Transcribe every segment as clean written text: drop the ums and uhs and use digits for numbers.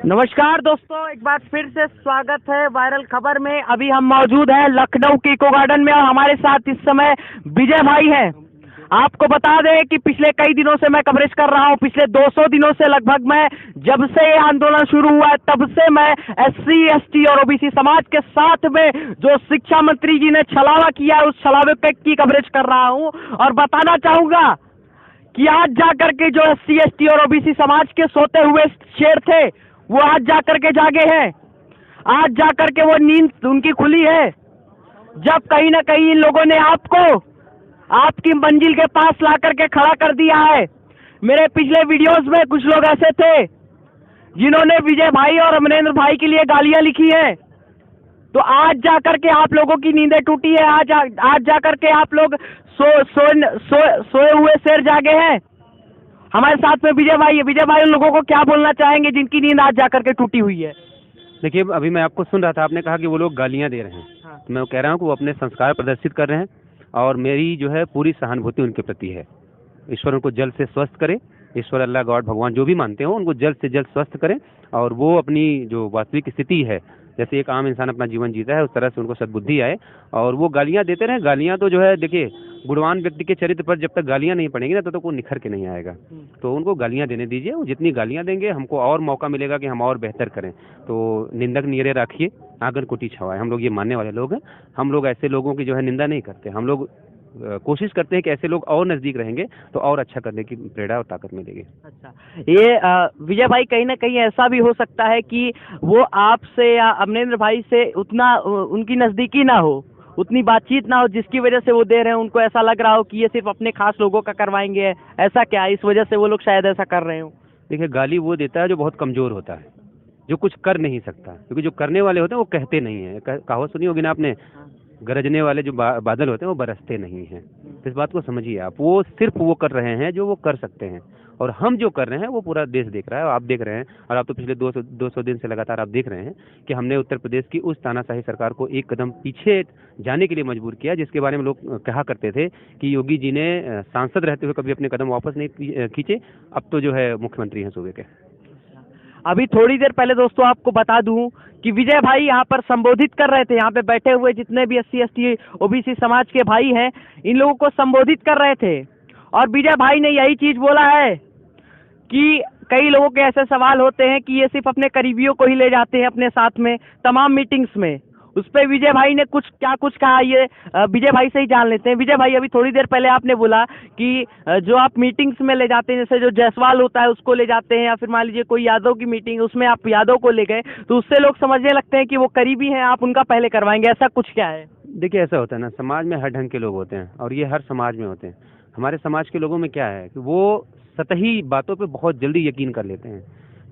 नमस्कार दोस्तों, एक बार फिर से स्वागत है वायरल खबर में। अभी हम मौजूद हैं लखनऊ के इको गार्डन में और हमारे साथ इस समय विजय भाई हैं। आपको बता दें कि पिछले कई दिनों से मैं कवरेज कर रहा हूं। पिछले 200 दिनों से लगभग मैं, जब से ये आंदोलन शुरू हुआ है तब से मैं SC ST और OBC समाज के साथ में जो शिक्षा मंत्री जी ने छलावा किया है उस छलावे की कवरेज कर रहा हूं। और बताना चाहूंगा कि आज जाकर के जो SC ST और OBC समाज के सोते हुए शेर थे वो आज जाकर के जागे हैं। आज जाकर के वो नींद उनकी खुली है, जब कहीं ना कहीं इन लोगों ने आपको आपकी मंजिल के पास ला करके खड़ा कर दिया है। मेरे पिछले वीडियोस में कुछ लोग ऐसे थे जिन्होंने विजय भाई और अमरेंद्र भाई के लिए गालियां लिखी हैं, तो आज जाकर के आप लोगों की नींदें टूटी है। आज जाकर के आप लोग सोए हुए शेर जागे हैं। हमारे साथ में विजय भाई है। विजय भाई उन लोगों को क्या बोलना चाहेंगे जिनकी नींद आज जाकर के टूटी हुई है? देखिए, अभी मैं आपको सुन रहा था, आपने कहा कि वो लोग गालियां दे रहे हैं। हाँ। तो मैं कह रहा हूँ कि वो अपने संस्कार प्रदर्शित कर रहे हैं और मेरी जो है पूरी सहानुभूति उनके प्रति है। ईश्वर उनको जल्द से स्वस्थ करे। ईश्वर, अल्लाह, गॉड, भगवान जो भी मानते हो उनको जल्द से जल्द स्वस्थ करें और वो अपनी जो वास्तविक स्थिति है, जैसे एक आम इंसान अपना जीवन जीता है, उस तरह से उनको सद्बुद्धि आए और वो गालियां देते रहे। गालियां तो जो है, देखिए, गुणवान व्यक्ति के चरित्र पर जब तक गालियां नहीं पड़ेंगी ना तो वो निखर के नहीं आएगा। तो उनको गालियां देने दीजिए। वो जितनी गालियां देंगे हमको और मौका मिलेगा कि हम और बेहतर करें। तो निंदक नियरे राखिए, आंगन कोटी छवाए। हम लोग ये मानने वाले लोग हैं। हम लोग ऐसे लोगों की जो है निंदा नहीं करते। हम लोग कोशिश करते हैं कि ऐसे लोग और नजदीक रहेंगे तो और अच्छा करने की प्रेरणा और ताकत मिलेगी। अच्छा, ये विजय भाई कहीं ना कहीं ऐसा भी हो सकता है कि वो आपसे या अमरेंद्र भाई से उतना उनकी नजदीकी ना हो, उतनी बातचीत ना हो, जिसकी वजह से वो दे रहे हैं। उनको ऐसा लग रहा हो कि ये सिर्फ अपने खास लोगों का करवाएंगे। ऐसा क्या है, इस वजह से वो लोग शायद ऐसा कर रहे हो? देखिए, गाली वो देता है जो बहुत कमजोर होता है, जो कुछ कर नहीं सकता, क्योंकि जो करने वाले होते हैं वो कहते नहीं है। कहावत सुनी होगी ना आपने, गरजने वाले जो बादल होते हैं वो बरसते नहीं हैं। तो इस बात को समझिए आप। वो सिर्फ वो कर रहे हैं जो वो कर सकते हैं और हम जो कर रहे हैं वो पूरा देश देख रहा है और आप देख रहे हैं। और आप तो पिछले 200 दिन से लगातार आप देख रहे हैं कि हमने उत्तर प्रदेश की उस तानाशाही सरकार को एक कदम पीछे जाने के लिए मजबूर किया, जिसके बारे में लोग कहा करते थे कि योगी जी ने सांसद रहते हुए कभी अपने कदम वापस नहीं खींचे। अब तो जो है मुख्यमंत्री हैं सूबे के। अभी थोड़ी देर पहले दोस्तों आपको बता दूं कि विजय भाई यहाँ पर संबोधित कर रहे थे। यहाँ पे बैठे हुए जितने भी SC ST OBC समाज के भाई हैं, इन लोगों को संबोधित कर रहे थे और विजय भाई ने यही चीज बोला है कि कई लोगों के ऐसे सवाल होते हैं कि ये सिर्फ अपने करीबियों को ही ले जाते हैं अपने साथ में तमाम मीटिंग्स में। उस पर विजय भाई ने कुछ कहा, ये विजय भाई से ही जान लेते हैं। विजय भाई, अभी थोड़ी देर पहले आपने बोला कि जो आप मीटिंग्स में ले जाते हैं, जैसे जो जायसवाल होता है उसको ले जाते हैं, या फिर मान लीजिए कोई यादव की मीटिंग, उसमें आप यादव को ले गए तो उससे लोग समझने लगते हैं कि वो करीबी हैं, आप उनका पहले करवाएंगे। ऐसा कुछ क्या है? देखिए, ऐसा होता है ना, समाज में हर ढंग के लोग होते हैं और ये हर समाज में होते हैं। हमारे समाज के लोगों में क्या है कि वो सतही बातों पे बहुत जल्दी यकीन कर लेते हैं।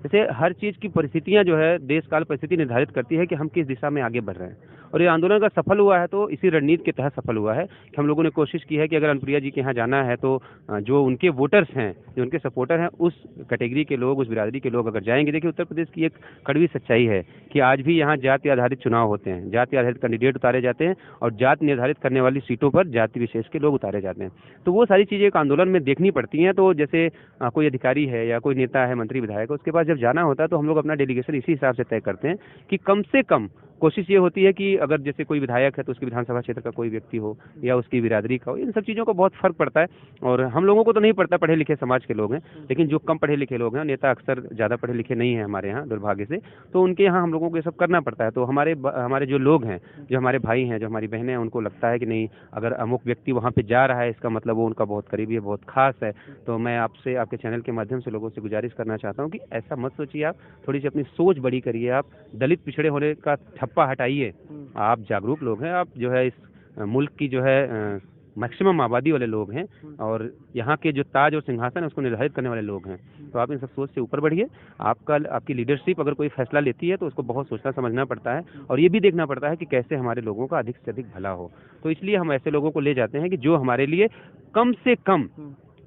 जैसे हर चीज़ की परिस्थितियां जो है, देश काल परिस्थिति निर्धारित करती है कि हम किस दिशा में आगे बढ़ रहे हैं। और ये आंदोलन का सफल हुआ है तो इसी रणनीति के तहत सफल हुआ है कि हम लोगों ने कोशिश की है कि अगर अनुप्रिया जी के यहाँ जाना है तो जो उनके वोटर्स हैं, जो उनके सपोर्टर हैं, उस कैटेगरी के लोग, उस बिरादरी के लोग अगर जाएंगे। देखिए, उत्तर प्रदेश की एक कड़वी सच्चाई है कि आज भी यहाँ जाति आधारित चुनाव होते हैं, जाति आधारित कैंडिडेट उतारे जाते हैं और जाति निर्धारित करने वाली सीटों पर जाति विशेष के लोग उतारे जाते हैं। तो वो सारी चीज़ें एक आंदोलन में देखनी पड़ती हैं। तो जैसे कोई अधिकारी है या कोई नेता है, मंत्री विधायक, उसके पास जब जाना होता है तो हम लोग अपना डेलीगेशन इसी हिसाब से तय करते हैं कि कम से कम कोशिश ये होती है कि अगर जैसे कोई विधायक है तो उसकी विधानसभा क्षेत्र का कोई व्यक्ति हो या उसकी बिरादरी का हो। इन सब चीज़ों का बहुत फर्क पड़ता है और हम लोगों को तो नहीं पड़ता, पढ़े लिखे समाज के लोग हैं, लेकिन जो कम पढ़े लिखे लोग हैं, नेता अक्सर ज़्यादा पढ़े लिखे नहीं हैं हमारे यहाँ दुर्भाग्य से, तो उनके यहाँ हम लोगों को ये सब करना पड़ता है। तो हमारे जो लोग हैं, जो हमारे भाई हैं, जो हमारी बहनें हैं, उनको लगता है कि नहीं, अगर अमुक व्यक्ति वहाँ पर जा रहा है इसका मतलब वो उनका बहुत करीबी है, बहुत खास है। तो मैं आपसे, आपके चैनल के माध्यम से लोगों से गुजारिश करना चाहता हूँ कि ऐसा मत सोचिए। आप थोड़ी सी अपनी सोच बड़ी करिए। आप दलित पिछड़े होने का ठप्पा हटाइए। आप जागरूक लोग हैं, आप जो है इस मुल्क की जो है मैक्सिमम आबादी वाले लोग हैं और यहाँ के जो ताज और सिंहासन है उसको निर्धारित करने वाले लोग हैं। तो आप इन सब सोच से ऊपर बढ़िए। आपकी लीडरशिप अगर कोई फैसला लेती है तो उसको बहुत सोचना समझना पड़ता है और ये भी देखना पड़ता है कि कैसे हमारे लोगों का अधिक से अधिक भला हो। तो इसलिए हम ऐसे लोगों को ले जाते हैं कि जो हमारे लिए कम से कम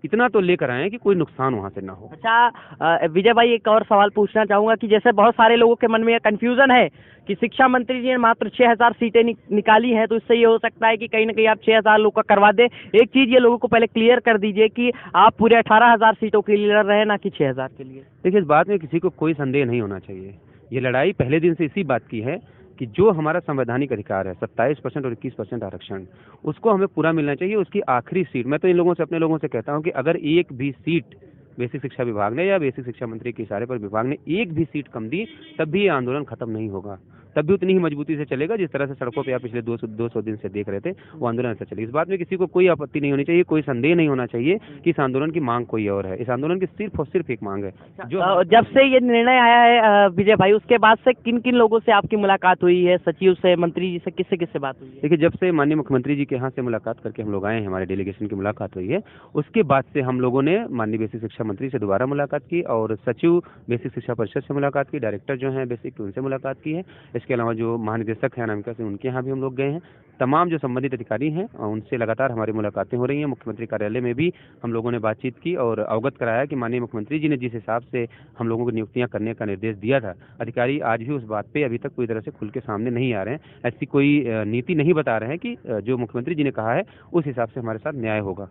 इतना तो लेकर आए कि कोई नुकसान वहाँ से ना हो। अच्छा विजय भाई, एक और सवाल पूछना चाहूंगा कि जैसे बहुत सारे लोगों के मन में यह कंफ्यूजन है कि शिक्षा मंत्री जी ने मात्र 6,000 सीटें निकाली हैं, तो इससे ये हो सकता है कि कहीं ना कहीं आप 6,000 लोग का करवा दें। एक चीज ये लोगों को पहले क्लियर कर दीजिए कि आप पूरे 18,000 सीटों के लिए लड़ रहे हैं, ना कि 6,000 के लिए। देखिए, इस बात में किसी को कोई संदेह नहीं होना चाहिए। ये लड़ाई पहले दिन से इसी बात की है कि जो हमारा संवैधानिक अधिकार है 27% और 21% आरक्षण, उसको हमें पूरा मिलना चाहिए। उसकी आखिरी सीट, मैं तो इन लोगों से, अपने लोगों से कहता हूं कि अगर एक भी सीट बेसिक शिक्षा विभाग ने या बेसिक शिक्षा मंत्री के इशारे पर विभाग ने एक भी सीट कम दी, तब भी ये आंदोलन खत्म नहीं होगा। तब भी उतनी ही मजबूती से चलेगा जिस तरह से सड़कों पे आप पिछले 200 दिन से देख रहे थे, वो आंदोलन ऐसा चलेगा। इस बात में किसी को कोई आपत्ति नहीं होनी चाहिए, कोई संदेह नहीं होना चाहिए कि इस आंदोलन की मांग कोई और है। इस आंदोलन की सिर्फ और सिर्फ एक मांग है। जो जब से ये निर्णय आया है विजय भाई, उसके बाद से किन किन लोगों से आपकी मुलाकात हुई है? सचिव से, मंत्री जी से, किससे किससे बात हुई है? देखिए, जब से माननीय मुख्यमंत्री जी के यहाँ से मुलाकात करके हम लोग आए हैं, हमारे डेलीगेशन की मुलाकात हुई है, उसके बाद से हम लोगों ने माननीय बेसिक शिक्षा मंत्री से दोबारा मुलाकात की और सचिव बेसिक शिक्षा परिषद से मुलाकात की, डायरेक्टर जो हैं बेसिक, उनसे मुलाकात की है। इसके अलावा जो महानिदेशक हैं अनामिका से, उनके यहाँ भी हम लोग गए हैं। तमाम जो संबंधित अधिकारी हैं उनसे लगातार हमारी मुलाकातें हो रही हैं। मुख्यमंत्री कार्यालय में भी हम लोगों ने बातचीत की और अवगत कराया कि माननीय मुख्यमंत्री जी ने जिस हिसाब से हम लोगों को नियुक्तियां करने का निर्देश दिया था, अधिकारी आज भी उस बात पे अभी तक पूरी तरह से खुल के सामने नहीं आ रहे हैं। ऐसी कोई नीति नहीं बता रहे हैं कि जो मुख्यमंत्री जी ने कहा है उस हिसाब से हमारे साथ न्याय होगा।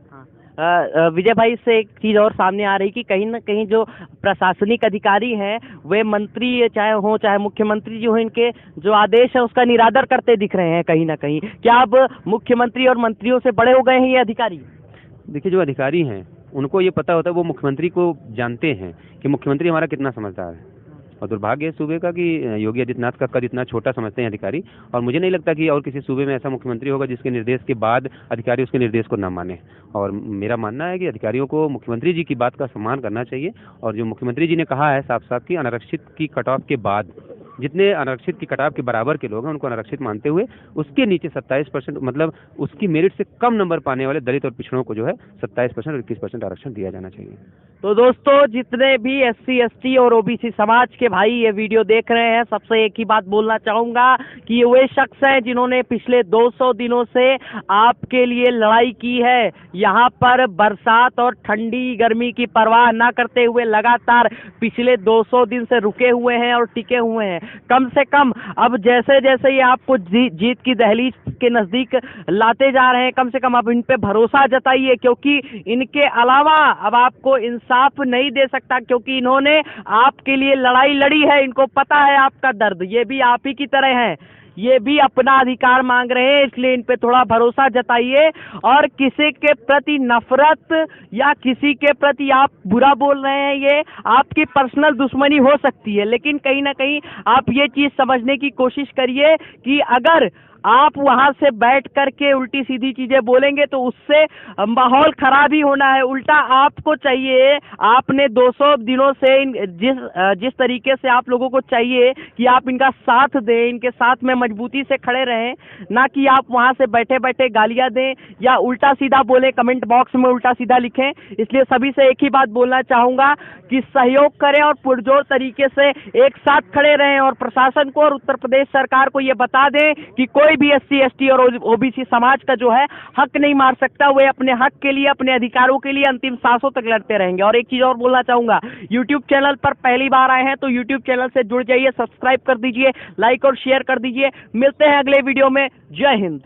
विजय भाई, से एक चीज और सामने आ रही कि कहीं ना कहीं जो प्रशासनिक अधिकारी हैं, वे मंत्री चाहे मुख्यमंत्री जी हो, इनके जो आदेश है उसका निरादर करते दिख रहे हैं कहीं ना कहीं। क्या अब मुख्यमंत्री और मंत्रियों से बड़े हो गए हैं ये अधिकारी? देखिए, जो अधिकारी हैं उनको ये पता होता है, वो मुख्यमंत्री को जानते हैं कि मुख्यमंत्री हमारा कितना समझदार है। और दुर्भाग्य है सूबे का कि योगी आदित्यनाथ का कद इतना छोटा समझते हैं अधिकारी, और मुझे नहीं लगता कि और किसी सूबे में ऐसा मुख्यमंत्री होगा जिसके निर्देश के बाद अधिकारी उसके निर्देश को न माने। और मेरा मानना है कि अधिकारियों को मुख्यमंत्री जी की बात का सम्मान करना चाहिए। और जो मुख्यमंत्री जी ने कहा है साफ साफ कि अनारक्षित की कट ऑफ के बाद जितने अनारक्षित की कटाव के बराबर के लोग हैं उनको अनारक्षित मानते हुए उसके नीचे 27%, मतलब उसकी मेरिट से कम नंबर पाने वाले दलित और पिछड़ों को जो है 27% और 21% आरक्षण दिया जाना चाहिए। तो दोस्तों, जितने भी SC ST और OBC समाज के भाई ये वीडियो देख रहे हैं, सबसे एक ही बात बोलना चाहूंगा कि ये वे शख्स हैं जिन्होंने पिछले 200 दिनों से आपके लिए लड़ाई की है। यहाँ पर बरसात और ठंडी गर्मी की परवाह न करते हुए लगातार पिछले 200 दिन से रुके हुए हैं और टिके हुए हैं। कम से कम अब जैसे जैसे ये आपको जीत की दहलीज के नजदीक लाते जा रहे हैं, कम से कम अब इन पे भरोसा जताइए, क्योंकि इनके अलावा अब आपको इंसाफ नहीं दे सकता, क्योंकि इन्होंने आपके लिए लड़ाई लड़ी है। इनको पता है आपका दर्द, ये भी आप ही की तरह हैं, ये भी अपना अधिकार मांग रहे हैं, इसलिए इन पे थोड़ा भरोसा जताइए। और किसी के प्रति नफरत या किसी के प्रति आप बुरा बोल रहे हैं, ये आपकी पर्सनल दुश्मनी हो सकती है, लेकिन कहीं ना कहीं आप ये चीज समझने की कोशिश करिए कि अगर आप वहां से बैठ करके उल्टी सीधी चीजें बोलेंगे तो उससे माहौल खराब ही होना है। उल्टा आपको चाहिए, आपने 200 दिनों से जिस तरीके से आप लोगों को चाहिए कि आप इनका साथ दें, इनके साथ में मजबूती से खड़े रहें, ना कि आप वहां से बैठे बैठे गालियां दें या उल्टा सीधा बोले, कमेंट बॉक्स में उल्टा सीधा लिखें। इसलिए सभी से एक ही बात बोलना चाहूंगा कि सहयोग करें और पुरजोर तरीके से एक साथ खड़े रहें और प्रशासन को और उत्तर प्रदेश सरकार को ये बता दें कि कोई भी SC ST और OBC समाज का जो है हक नहीं मार सकता। वे अपने हक के लिए, अपने अधिकारों के लिए अंतिम सांसों तक लड़ते रहेंगे। और एक चीज और बोलना चाहूंगा, YouTube चैनल पर पहली बार आए हैं तो YouTube चैनल से जुड़ जाइए, सब्सक्राइब कर दीजिए, लाइक और शेयर कर दीजिए। मिलते हैं अगले वीडियो में। जय हिंद।